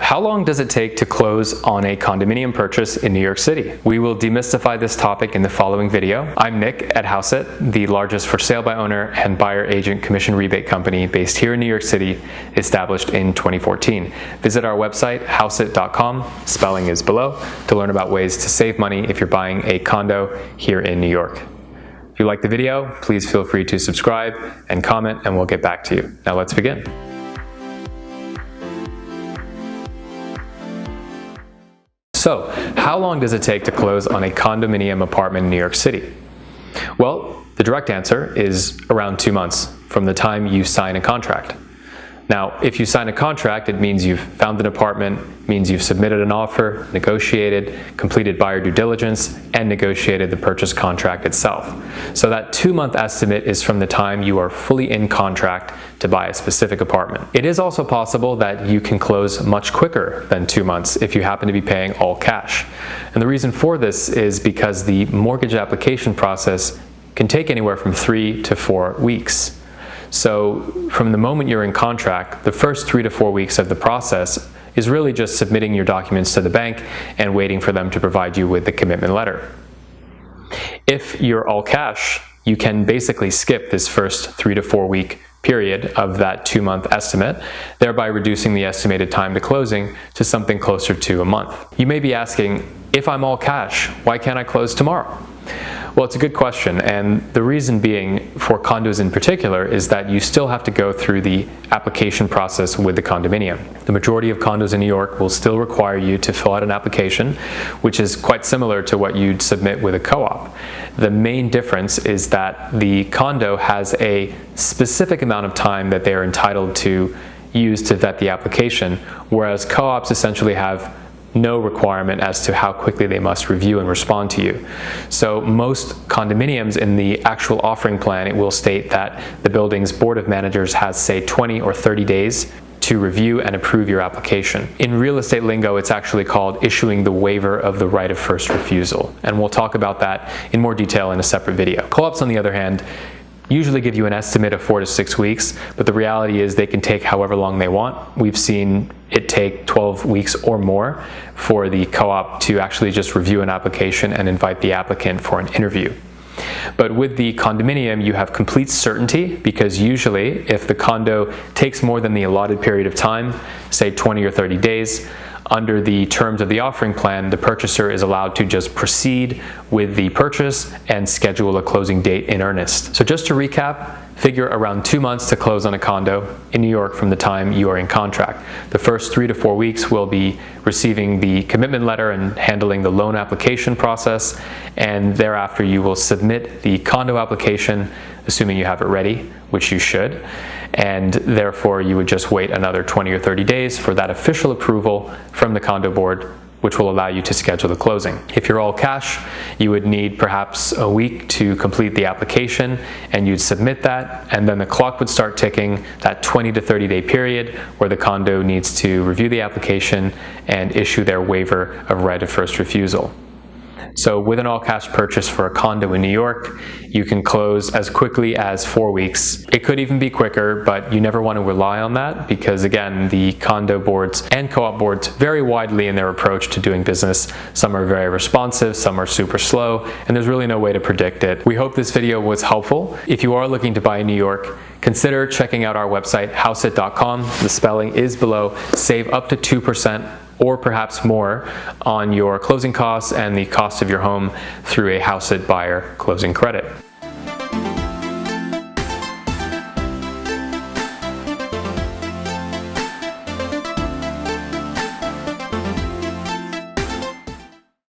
How long does it take to close on a condominium purchase in New York City? We will demystify this topic in the following video. I'm Nick at Hauseit, the largest for sale by owner and buyer agent commission rebate company based here in New York City, established in 2014. Visit our website, hauseit.com, spelling is below, to learn about ways to save money if you're buying a condo here in New York. If you like the video, please feel free to subscribe and comment, and we'll get back to you. Now let's begin. So, how long does it take to close on a condominium apartment in New York City? Well, the direct answer is around 2 months from the time you sign a contract. Now, if you sign a contract, it means you've found an apartment, means you've submitted an offer, negotiated, completed buyer due diligence, and negotiated the purchase contract itself. So that 2-month estimate is from the time you are fully in contract to buy a specific apartment. It is also possible that you can close much quicker than 2 months if you happen to be paying all cash. And the reason for this is because the mortgage application process can take anywhere from 3 to 4 weeks. So from the moment you're in contract, the first 3 to 4 weeks of the process is really just submitting your documents to the bank and waiting for them to provide you with the commitment letter. If you're all cash, you can basically skip this first 3 to 4 week period of that 2-month estimate, thereby reducing the estimated time to closing to something closer to a month. You may be asking, if I'm all cash, why can't I close tomorrow? Well, it's a good question, and the reason being, for condos in particular, is that you still have to go through the application process with the condominium. The majority of condos in New York will still require you to fill out an application, which is quite similar to what you'd submit with a co-op. The main difference is that the condo has a specific amount of time that they are entitled to use to vet the application, whereas co-ops essentially have no requirement as to how quickly they must review and respond to you. So most condominiums in the actual offering plan, it will state that the building's board of managers has, say, 20 or 30 days to review and approve your application. In real estate lingo, it's actually called issuing the waiver of the right of first refusal. And we'll talk about that in more detail in a separate video. Co-ops, on the other hand, usually give you an estimate of 4 to 6 weeks, but the reality is they can take however long they want. We've seen it take 12 weeks or more for the co-op to actually just review an application and invite the applicant for an interview. But with the condominium, you have complete certainty, because usually if the condo takes more than the allotted period of time, say 20 or 30 days, under the terms of the offering plan, the purchaser is allowed to just proceed with the purchase and schedule a closing date in earnest. So just to recap, figure around 2 months to close on a condo in New York from the time you are in contract. The first 3 to 4 weeks will be receiving the commitment letter and handling the loan application process, and thereafter you will submit the condo application, assuming you have it ready, which you should, and therefore you would just wait another 20 or 30 days for that official approval from the condo board, which will allow you to schedule the closing. If you're all cash, you would need perhaps a week to complete the application, and you'd submit that, and then the clock would start ticking, that 20 to 30 day period where the condo needs to review the application and issue their waiver of right of first refusal. So with an all-cash purchase for a condo in New York, you can close as quickly as 4 weeks. It could even be quicker, but you never want to rely on that, because again, the condo boards and co-op boards vary widely in their approach to doing business. Some are very responsive, some are super slow, and there's really no way to predict it. We hope this video was helpful. If you are looking to buy in New York, consider checking out our website, hauseit.com. The spelling is below. Save up to 2% or perhaps more on your closing costs and the cost of your home through a Hauseit buyer closing credit.